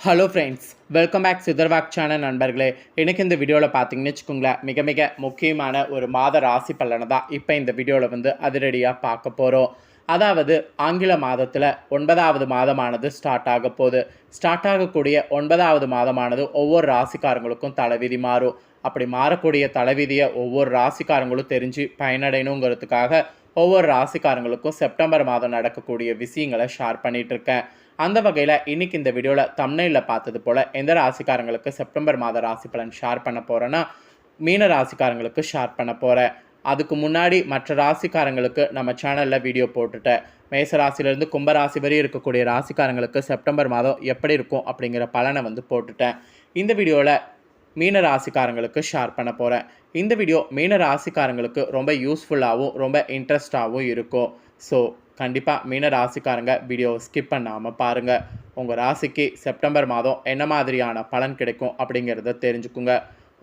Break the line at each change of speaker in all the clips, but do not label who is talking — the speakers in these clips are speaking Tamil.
ஹலோ ஃப்ரெண்ட்ஸ், வெல்கம் பேக் சிதர்வாக் சேனல் நண்பர்களே. எனக்கு இந்த வீடியோவில் பார்த்தீங்கன்னு வச்சுக்கோங்களேன், மிக முக்கியமான ஒரு மாத ராசி பலனை தான் இப்போ இந்த வீடியோவில் அதிரடியாக பார்க்க போகிறோம். அதாவது ஆங்கில மாதத்தில் 9வது மாதமானது ஸ்டார்ட் ஆக போகுது. ஸ்டார்ட் ஆகக்கூடிய 9வது மாதமானது ஒவ்வொரு ராசிக்காரங்களுக்கும் தலைவிதி மாறும். அப்படி மாறக்கூடிய தலைவிதியை ஒவ்வொரு ராசிக்காரங்களும் தெரிஞ்சு பயனடையணுங்கிறதுக்காக ஒவ்வொரு ராசிக்காரங்களுக்கும் செப்டம்பர் மாதம் நடக்கக்கூடிய விஷயங்களை ஷேர் பண்ணிகிட்ருக்கேன். அந்த வகையில் இன்றைக்கி இந்த வீடியோவில் தம்ப்நெயிலில் பார்த்தது போல் எந்த ராசிக்காரங்களுக்கு செப்டம்பர் மாத ராசி பலன் ஷேர் பண்ண போகிறேன்னா, மீன ராசிக்காரங்களுக்கு ஷேர் பண்ண போகிறேன். அதுக்கு முன்னாடி மற்ற ராசிக்காரங்களுக்கு நம்ம சேனலில் வீடியோ போட்டுட்டேன். மேச ராசியிலேருந்து கும்பராசி வரை இருக்கக்கூடிய ராசிக்காரங்களுக்கு செப்டம்பர் மாதம் எப்படி இருக்கும் அப்படிங்கிற பலனை போட்டுட்டேன். இந்த வீடியோவில் மீன ராசிக்காரங்களுக்கு ஷேர் பண்ண போகிறேன். இந்த வீடியோ மீன ராசிக்காரங்களுக்கு ரொம்ப யூஸ்ஃபுல்லாகவும் ரொம்ப இன்ட்ரெஸ்டாகவும் இருக்கும். ஸோ கண்டிப்பாக மீன ராசிக்காரங்க வீடியோவை ஸ்கிப் பண்ணாமல் பாருங்கள். உங்கள் ராசிக்கு செப்டம்பர் மாதம் என்ன மாதிரியான பலன் கிடைக்கும் அப்படிங்கிறத தெரிஞ்சுக்குங்க.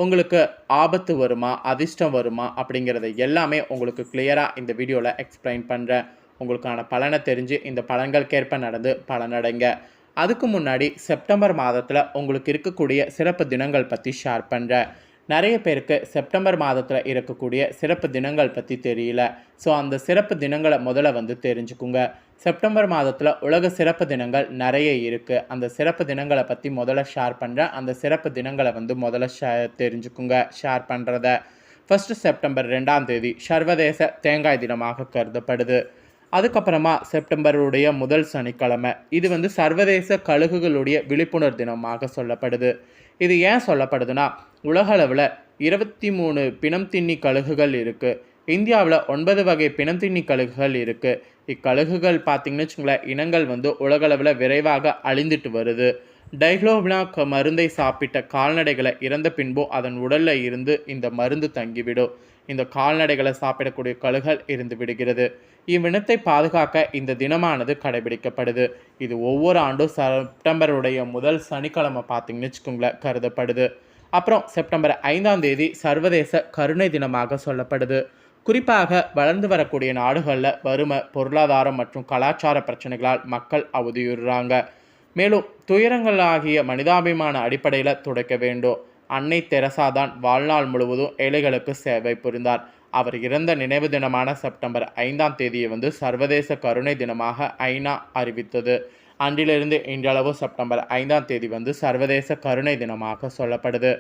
உங்களுக்கு ஆபத்து வருமா, அதிர்ஷ்டம் வருமா அப்படிங்கிறத எல்லாமே உங்களுக்கு கிளியராக இந்த வீடியோவில் எக்ஸ்பிளைன் பண்ணுறேன். உங்களுக்கான பலனை தெரிஞ்சு இந்த பலன்களுக்கேற்ப நடந்து பலனடைங்க. அதுக்கு முன்னாடி செப்டம்பர் மாதத்தில் உங்களுக்கு இருக்கக்கூடிய சிறப்பு தினங்கள் பற்றி ஷேர் பண்ணுறேன். நிறைய பேருக்கு செப்டம்பர் மாதத்தில் இருக்கக்கூடிய சிறப்பு தினங்கள் பற்றி தெரியல. ஸோ அந்த சிறப்பு தினங்களை முதல்ல தெரிஞ்சுக்குங்க. செப்டம்பர் மாதத்தில் உலக சிறப்பு தினங்கள் நிறைய இருக்குது. அந்த சிறப்பு தினங்களை பற்றி முதல்ல ஷேர் பண்ணுறேன். அந்த சிறப்பு தினங்களை முதல்ல தெரிஞ்சுக்குங்க ஷேர் பண்ணுறத. ஃபஸ்ட்டு செப்டம்பர் 2ஆம் தேதி சர்வதேச தேங்காய் தினமாக கருதப்படுது. அதுக்கப்புறமா செப்டம்பருடைய முதல் சனிக்கிழமை இது சர்வதேச கழுகுகளுடைய விழிப்புணர்வு தினமாக சொல்லப்படுது. இது ஏன் சொல்லப்படுதுன்னா, உலக அளவில் 23 பிணம் தின்னி கழுகுகள் இருக்குது. இந்தியாவில் 9 வகை பிணம் தின்னி கழுகுகள் இருக்குது. இக்கழுகுகள் பார்த்திங்கன்னு வச்சுங்களேன், இனங்கள் உலகளவில் விரைவாக அழிந்துட்டு வருது. டைக்ளோபிளாக் மருந்தை சாப்பிட்ட கால்நடைகளை இறந்த பின்பும் அதன் உடலில் இருந்து இந்த மருந்து தங்கிவிடும். இந்த கால்நடைகளை சாப்பிடக்கூடிய கழுகுகள் இருந்து விடுகிறது. இவ்வினத்தை பாதுகாக்க இந்த தினமானது கடைபிடிக்கப்படுது. இது ஒவ்வொரு ஆண்டும் செப்டம்பருடைய முதல் சனிக்கிழமை பார்த்திங்கன்னு வச்சுக்கோங்களேன் கருதப்படுது. அப்புறம் செப்டம்பர் 5ஆம் தேதி சர்வதேச கருணை தினமாக சொல்லப்படுது. குறிப்பாக வளர்ந்து வரக்கூடிய நாடுகளில் வறுமை, பொருளாதாரம் மற்றும் கலாச்சார பிரச்சனைகளால் மக்கள் அவதியுறுறாங்க. மேலும் துயரங்கள் ஆகிய மனிதாபிமான அடிப்படையில் துடைக்க வேண்டும். அன்னை தெரசா தான் வாழ்நாள் முழுவதும் ஏழைகளுக்கு சேவை புரிந்தார். அவர் இறந்த நினைவு தினமான செப்டம்பர் 5ஆம் தேதியை சர்வதேச கருணை தினமாக ஐநா அறிவித்தது. அன்றிலிருந்து இன்றளவு செப்டம்பர் 5ஆம் தேதி சர்வதேச கருணை தினமாக சொல்லப்படுது.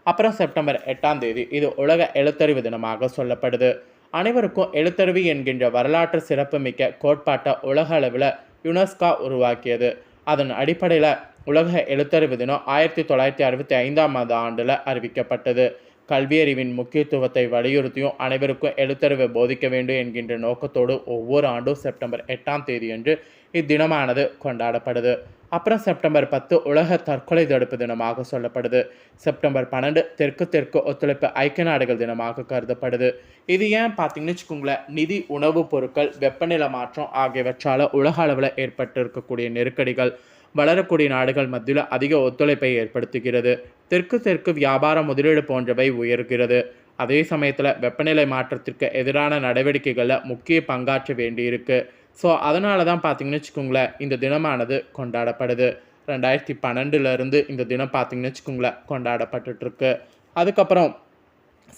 அப்புறம் செப்டம்பர் 8ஆம் தேதி இது உலக எழுத்தறிவு தினமாக சொல்லப்படுது. அனைவருக்கும் எழுத்தறிவு என்கின்ற வரலாற்று சிறப்புமிக்க கோட்பாட்டை உலக அளவில் யுனெஸ்கோ உருவாக்கியது. அதன் அடிப்படையில் உலக எழுத்தறிவு தினம் 1965ஆம் ஆண்டில் அறிவிக்கப்பட்டது. கல்வியறிவின் முக்கியத்துவத்தை வலியுறுத்தியும் அனைவருக்கும் எழுத்தறிவை போதிக்க வேண்டும் என்கின்ற நோக்கத்தோடு ஒவ்வொரு ஆண்டும் செப்டம்பர் 8ஆம் தேதியன்று இத்தினமானது கொண்டாடப்படுது. அப்புறம் செப்டம்பர் 10 உலக தற்கொலை தடுப்பு தினமாக சொல்லப்படுது. செப்டம்பர் 12 தெற்கு ஒத்துழைப்பு ஐக்கிய நாடுகள் தினமாக கருதப்படுது. இது ஏன் பார்த்தீங்கன்னு வச்சுக்கோங்களேன், நிதி, உணவுப் பொருட்கள், வெப்பநிலை மாற்றம் ஆகியவற்றால் உலக அளவில் ஏற்பட்டு இருக்கக்கூடிய நெருக்கடிகள் வளரக்கூடிய நாடுகள் மத்தியில் அதிக ஒத்துழைப்பை ஏற்படுத்துகிறது. தெற்கு வியாபார முதலீடு போன்றவை உயர்கிறது. அதே சமயத்தில் வெப்பநிலை மாற்றத்திற்கு எதிரான நடவடிக்கைகளில் முக்கிய பங்காற்ற வேண்டியிருக்கு. ஸோ அதனால தான் பார்த்திங்கன்னு வச்சுக்கோங்களேன் இந்த தினமானது கொண்டாடப்படுது. 2012 இந்த தினம் பார்த்திங்கன்னு வச்சுக்கோங்களேன் கொண்டாடப்பட்டுருக்கு. அதுக்கப்புறம்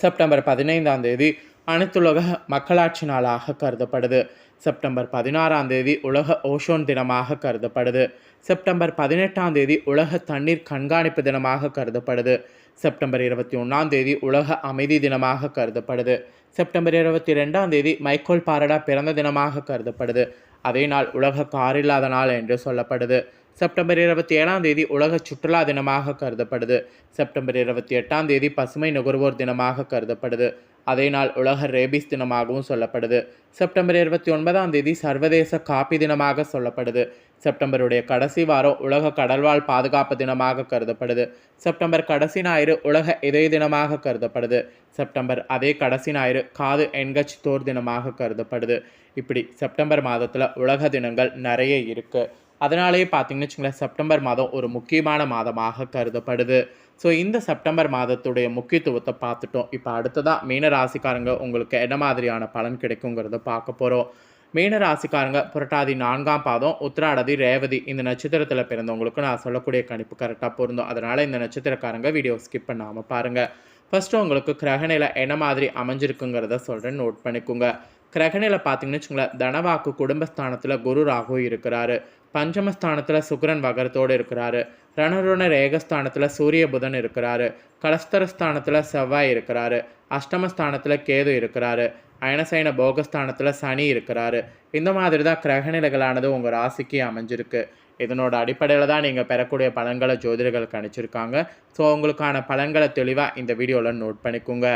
செப்டம்பர் 15ஆம் தேதி அனைத்துலக மக்களாட்சி நாளாக கருதப்படுது. செப்டம்பர் 16ஆம் தேதி உலக ஓசோன் தினமாக கருதப்படுது. செப்டம்பர் 18ஆம் தேதி உலக தண்ணீர் கண்காணிப்பு தினமாக கருதப்படுது. செப்டம்பர் 21ஆம் தேதி உலக அமைதி தினமாக கருதப்படுது. செப்டம்பர் 22ஆம் தேதி மைக்கேல் பாரடா பிறந்த தினமாக கருதப்படுது. அதே நாள் உலக கார் இல்லாத நாள் என்று சொல்லப்படுது. செப்டம்பர் 27ஆம் தேதி உலக சுற்றுலா தினமாக கருதப்படுது. செப்டம்பர் 28ஆம் தேதி பசுமை நுகர்வோர் தினமாக கருதப்படுது. அதே நாள் உலக ரேபிஸ் தினமாகவும் சொல்லப்படுது. செப்டம்பர் 29ஆம் தேதி சர்வதேச காப்பி தினமாக சொல்லப்படுது. செப்டம்பருடைய கடைசி வாரம் உலக கடல்வாழ் பாதுகாப்பு தினமாக கருதப்படுது. செப்டம்பர் கடைசி ஞாயிறு உலக இதய தினமாக கருதப்படுது. செப்டம்பர் அதே கடைசி ஞாயிறு காது என்கச் தோர் தினமாக கருதப்படுது. இப்படி செப்டம்பர் மாதத்தில் உலக தினங்கள் நிறைய இருக்குது. அதனாலேயே பார்த்திங்கன்னு வச்சுங்களேன் செப்டம்பர் மாதம் ஒரு முக்கியமான மாதமாக கருதப்படுது. ஸோ இந்த செப்டம்பர் மாதத்துடைய முக்கியத்துவத்தை பார்த்துட்டோம். இப்போ அடுத்ததாக மீன ராசிக்காரங்க உங்களுக்கு என்ன மாதிரியான பலன் கிடைக்குங்கிறத பார்க்க போகிறோம். மீன ராசிக்காரங்க புரட்டாதி 4ஆம் பாதம், உத்திராடதி, ரேவதி இந்த நட்சத்திரத்தில் பிறந்தவங்களுக்கு நான் சொல்லக்கூடிய கணிப்பு கரெக்டாக பொருந்தும். அதனால் இந்த நட்சத்திரக்காரங்க வீடியோ ஸ்கிப் பண்ணாமல் பாருங்கள். ஃபஸ்ட்டு உங்களுக்கு கிரகநிலை என்ன மாதிரி அமைஞ்சிருக்குங்கிறத சொல்கிறேன், நோட் பண்ணிக்கோங்க. கிரகநிலை பார்த்தீங்கன்னு வச்சுங்களேன், தனவாக்கு குடும்பஸ்தானத்தில் குரு ராகு இருக்கிறாரு. பஞ்சமஸ்தானத்தில் சுக்கிரன் வகரத்தோடு இருக்கிறாரு. ரணருண ரேகஸ்தானத்தில் சூரிய புதன் இருக்கிறாரு. கலஸ்தரஸ்தானத்தில் செவ்வாய் இருக்கிறாரு. அஷ்டமஸ்தானத்தில் கேது இருக்கிறாரு. அயனசைன போகஸ்தானத்தில் சனி இருக்கிறாரு. இந்த மாதிரி தான் கிரகநிலைகளானது உங்கள் ராசிக்கு அமைஞ்சிருக்கு. இதனோட அடிப்படையில் தான் நீங்கள் பெறக்கூடிய பலன்களை ஜோதிடர்கள் கணிச்சிருக்காங்க. ஸோ உங்களுக்கான பலன்களை தெளிவாக இந்த வீடியோவில் நோட் பண்ணிக்கோங்க.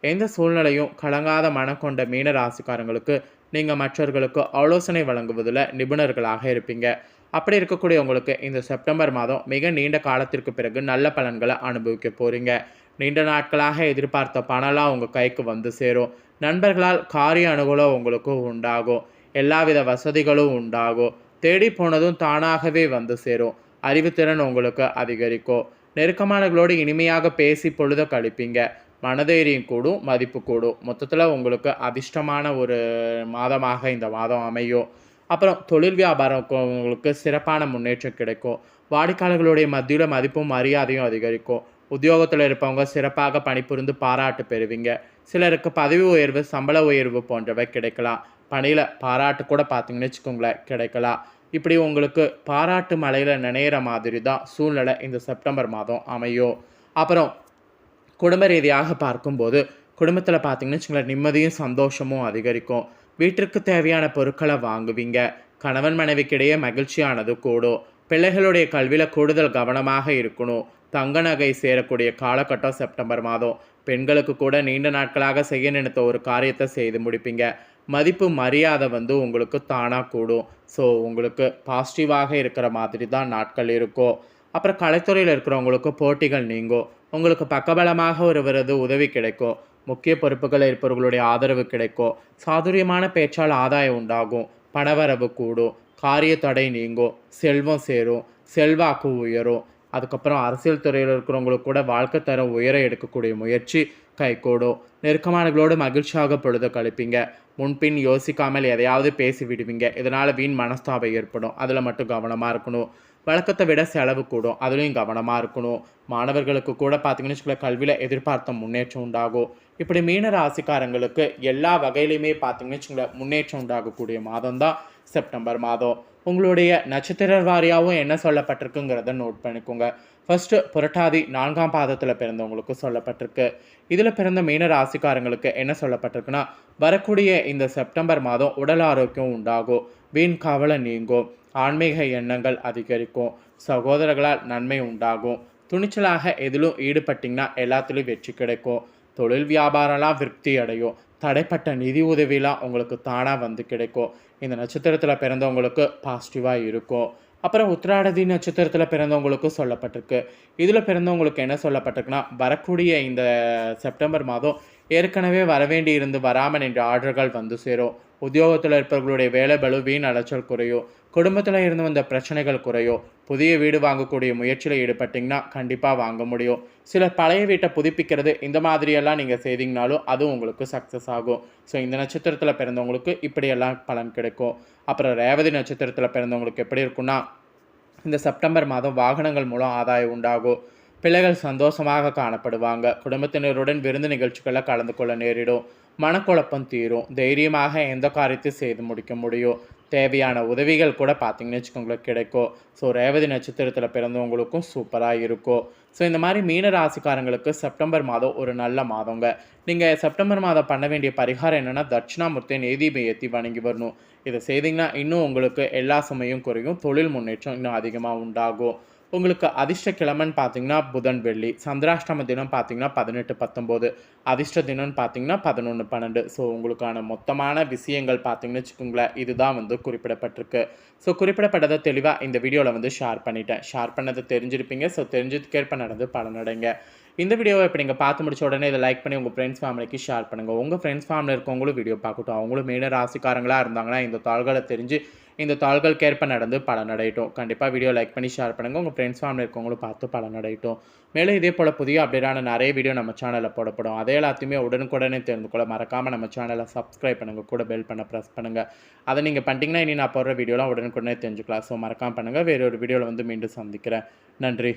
எந்த சூழ்நிலையும் கலங்காத மனம் கொண்ட மீன ராசிக்காரங்களுக்கு நீங்கள் மற்றவர்களுக்கு ஆலோசனை வழங்குவதில் நிபுணர்களாக இருப்பீங்க. அப்படி இருக்கக்கூடிய உங்களுக்கு இந்த செப்டம்பர் மாதம் மிக நீண்ட காலத்திற்கு பிறகு நல்ல பலன்களை அனுபவிக்க போகிறீங்க. நீண்ட நாட்களாக எதிர்பார்த்த பணம்லாம் உங்கள் கைக்கு வந்து சேரும். நண்பர்களால் காரிய அனுகூலம் உங்களுக்கு உண்டாகும். எல்லாவித வசதிகளும் உண்டாகும். தேடி போனதும் தானாகவே வந்து சேரும். அறிவுத்திறன் உங்களுக்கு அதிகரிக்கும். நெருக்கமானவர்களோடு இனிமையாக பேசி பொழுத கழிப்பீங்க. மனதைரியம் கூடும், மதிப்பு கூடும். மொத்தத்தில் உங்களுக்கு அதிர்ஷ்டமான ஒரு மாதமாக இந்த மாதம் அமையும். அப்புறம் தொழில் வியாபாரம் உங்களுக்கு சிறப்பான முன்னேற்றம் கிடைக்கும். வாடிக்கையாளர்களுடைய மத்தியில் மதிப்பும் மரியாதையும் அதிகரிக்கும். உத்தியோகத்தில் இருப்பவங்க சிறப்பாக பணிபுரிந்து பாராட்டு பெறுவீங்க. சிலருக்கு பதவி உயர்வு, சம்பள உயர்வு போன்றவை கிடைக்கலாம். பணியில் பாராட்டு கூட பார்த்தீங்கன்னு வச்சுக்கோங்களேன், கிடைக்கலாம். இப்படி உங்களுக்கு பாராட்டு மலையில் நினைகிற மாதிரி தான் சூழ்நிலை இந்த செப்டம்பர் மாதம் அமையும். அப்புறம் குடும்ப ரீதியாக பார்க்கும்போது குடும்பத்தில் பார்த்தீங்கன்னு வச்சுக்கோங்களேன், நிம்மதியும் சந்தோஷமும் அதிகரிக்கும். வீட்டிற்கு தேவையான பொருட்களை வாங்குவீங்க. கணவன் மனைவிக்கிடையே மகிழ்ச்சியானது கூடும். பிள்ளைகளுடைய கல்வியில் கூடுதல் கவனமாக இருக்கணும். தங்க நகை சேரக்கூடிய காலகட்டம் செப்டம்பர் மாதம். பெண்களுக்கு கூட நீண்ட நாட்களாக செய்ய நினைத்த ஒரு காரியத்தை செய்து முடிப்பீங்க. மதிப்பு மரியாதை உங்களுக்கு தானாக கூடும். ஸோ உங்களுக்கு பாசிட்டிவாக இருக்கிற மாதிரி தான் நாட்கள் இருக்கும். அப்புறம் கலைத்துறையில் இருக்கிறவங்களுக்கு போட்டிகள் நீங்கும். உங்களுக்கு பக்கபலமாக ஒருவரது உதவி கிடைக்கும். முக்கிய பொறுப்புகள் இருப்பவர்களுடைய ஆதரவு கிடைக்கும். சாதுரியமான பேச்சால் ஆதாயம் உண்டாகும். பணவரவு கூடும். காரிய தடை நீங்கும். செல்வம் சேரும். செல்வாக்கு உயரும். அதுக்கப்புறம் அரசியல் துறையில் இருக்கிறவங்களுக்கு கூட வாழ்க்கை தரம் உயர எடுக்கக்கூடிய முயற்சி கைகூடும். நெருக்கமானவர்களோடு மகிழ்ச்சியாக பொழுது கழிப்பீங்க. முன்பின் யோசிக்காமல் எதையாவது பேசி விடுவீங்க. இதனால் வீண் மனஸ்தாபம் ஏற்படும். அதில் மட்டும் கவனமாக இருக்கணும். வழக்கத்தை விட செலவு கூடும். அதுலேயும் கவனமாக இருக்கணும். மாணவர்களுக்கு கூட பார்த்தீங்கன்னு வச்சுக்கோங்களேன், கல்வியில் எதிர்பார்த்த முன்னேற்றம் உண்டாகும். இப்படி மீன ராசிக்காரங்களுக்கு எல்லா வகையிலையுமே பார்த்தீங்கன்னு வச்சுக்கோங்களேன், முன்னேற்றம் உண்டாகக்கூடிய மாதம் தான் செப்டம்பர் மாதம். உங்களுடைய நட்சத்திர வாரியாகவும் என்ன சொல்லப்பட்டிருக்குங்கிறத நோட் பண்ணிக்கோங்க. ஃபஸ்ட்டு புரட்டாதி 4ஆம் பாதத்தில் பிறந்தவங்களுக்கு சொல்லப்பட்டிருக்கு. இதில் பிறந்த மீன ராசிக்காரங்களுக்கு என்ன சொல்லப்பட்டிருக்குன்னா, வரக்கூடிய இந்த செப்டம்பர் மாதம் உடல் ஆரோக்கியம் உண்டாகும். வீண் கவலை நீங்கும். ஆன்மீக எண்ணங்கள் அதிகரிக்கும். சகோதரர்களால் நன்மை உண்டாகும். துணிச்சலாக எதிலும் ஈடுபட்டிங்கன்னா எல்லாத்துலேயும் வெற்றி கிடைக்கும். தொழில் வியாபாரம்லாம் விருத்தி அடையும். தடைப்பட்ட நிதி உதவிலாம் உங்களுக்கு தானாக வந்து கிடைக்கும். இந்த நட்சத்திரத்தில் பிறந்தவங்களுக்கு பாசிட்டிவாக இருக்கும். அப்புறம் உத்திராடதி நட்சத்திரத்தில் பிறந்தவங்களுக்கு சொல்லப்பட்டிருக்கு. இதில் பிறந்தவங்களுக்கு என்ன சொல்லப்பட்டிருக்குன்னா, வரக்கூடிய இந்த செப்டம்பர் மாதம் ஏற்கனவே வரவேண்டி இருந்து வராமல் என்ற ஆர்டர்கள் வந்து சேரும். உத்தியோகத்தில் இருப்பவர்களுடைய வேலை பளு, வீண் அலைச்சல் குறையும். குடும்பத்தில் இருந்து வந்த பிரச்சனைகள் குறையும். புதிய வீடு வாங்கக்கூடிய முயற்சியில் ஈடுபட்டிங்கன்னா கண்டிப்பாக வாங்க முடியும். சிலர் பழைய வீட்டை புதுப்பிக்கிறது இந்த மாதிரியெல்லாம் நீங்கள் செய்தீங்கனாலும் அதுவும் உங்களுக்கு சக்ஸஸ் ஆகும். ஸோ இந்த நட்சத்திரத்தில் பிறந்தவங்களுக்கு இப்படியெல்லாம் பலன் கிடைக்கும். அப்புறம் ரேவதி நட்சத்திரத்தில் பிறந்தவங்களுக்கு எப்படி இருக்குன்னா, இந்த செப்டம்பர் மாதம் வாகனங்கள் மூலம் ஆதாயம் உண்டாகும். பிள்ளைகள் சந்தோஷமாக காணப்படுவாங்க. குடும்பத்தினருடன் விருந்து நிகழ்ச்சிகளில் கலந்து கொள்ள நேரிடும். மனக்குழப்பம் தீரும். தைரியமாக எந்த காரியத்தையும் செய்து முடிக்க முடியும். தேவையான உதவிகள் கூட பார்த்தீங்கன்னு வச்சுக்கோங்களேன் கிடைக்கும். ஸோ ரேவதி நட்சத்திரத்தில் பிறந்தவங்களுக்கும் சூப்பராக இருக்கும். ஸோ இந்த மாதிரி மீன ராசிக்காரங்களுக்கு செப்டம்பர் மாதம் ஒரு நல்ல மாதங்க. நீங்கள் செப்டம்பர் மாதம் பண்ண வேண்டிய பரிகாரம் என்னென்னா, தட்சிணாமூர்த்தியை நெய்தீபம் ஏற்றி வணங்கி வரணும். இதை செய்திங்கன்னா இன்னும் உங்களுக்கு எல்லா சுமையும் குறையும். தொழில் முன்னேற்றம் இன்னும் அதிகமாக உண்டாகும். உங்களுக்கு அதிர்ஷ்ட கிழமைன்னு பார்த்தீங்கன்னா புதன், வெள்ளி. சந்திராஷ்டம தினம் பார்த்தீங்கன்னா 18-19. அதிர்ஷ்ட தினம்னு பார்த்தீங்கன்னா 11-12. ஸோ உங்களுக்கான மொத்தமான விஷயங்கள் பார்த்தீங்கன்னு வச்சுக்கோங்களேன், இதுதான் குறிப்பிடப்பட்டிருக்கு. ஸோ குறிப்பிடப்பட்டதை தெளிவாக இந்த வீடியோவில் ஷேர் பண்ணிட்டேன். ஷேர் பண்ணதை தெரிஞ்சிருப்பீங்க. ஸோ தெரிஞ்சதுக்கேற்ப நடந்து பலனடைங்க. இந்த வீடியோவை இப்போ நீங்கள் பார்த்து முடிச்ச உடனே இதை லைக் பண்ணி உங்கள் ஃப்ரெண்ட்ஸ் ஃபேமிலிக்கு ஷேர் பண்ணுங்கள். உங்கள் ஃப்ரெண்ட்ஸ் ஃபேமிலி இருக்கவங்களும் வீடியோ பார்க்கட்டும். அவங்களும் மீன ராசிக்காரங்களாக இருந்தாங்கன்னா இந்த தாள்களை தெரிஞ்சு இந்த தாள்களுக்கு ஏற்ப நடந்து பலனடையட்டும். கண்டிப்பாக வீடியோ லைக் பண்ணி ஷேர் பண்ணுங்கள். உங்கள் ஃப்ரெண்ட்ஸ் ஃபேமிலி இருக்கவங்களும் பார்த்து பலனடையட்டும். மேலும் இதே போல் புதிய அப்டேட்டான நிறைய வீடியோ நம்ம சேனலில் போடப்படும். அதே எல்லாத்தையுமே உடனுக்குடனே தெரிந்து கொள்ள மறக்காமல் நம்ம சேனலை சப்ஸ்கிரைப் பண்ணுங்கள். கூட பெல் பண்ண ப்ரெஸ் பண்ணுங்கள். அதை நீங்கள் பண்ணிட்டீங்கன்னா இனி நான் போடுற வீடியோலாம் உடனுக்குடனே தெரிஞ்சுக்கலாம். ஸோ மறக்காமல் பண்ணுங்கள். வேறு ஒரு வீடியோவில் வந்து மீண்டும் சந்திக்கிறேன். நன்றி.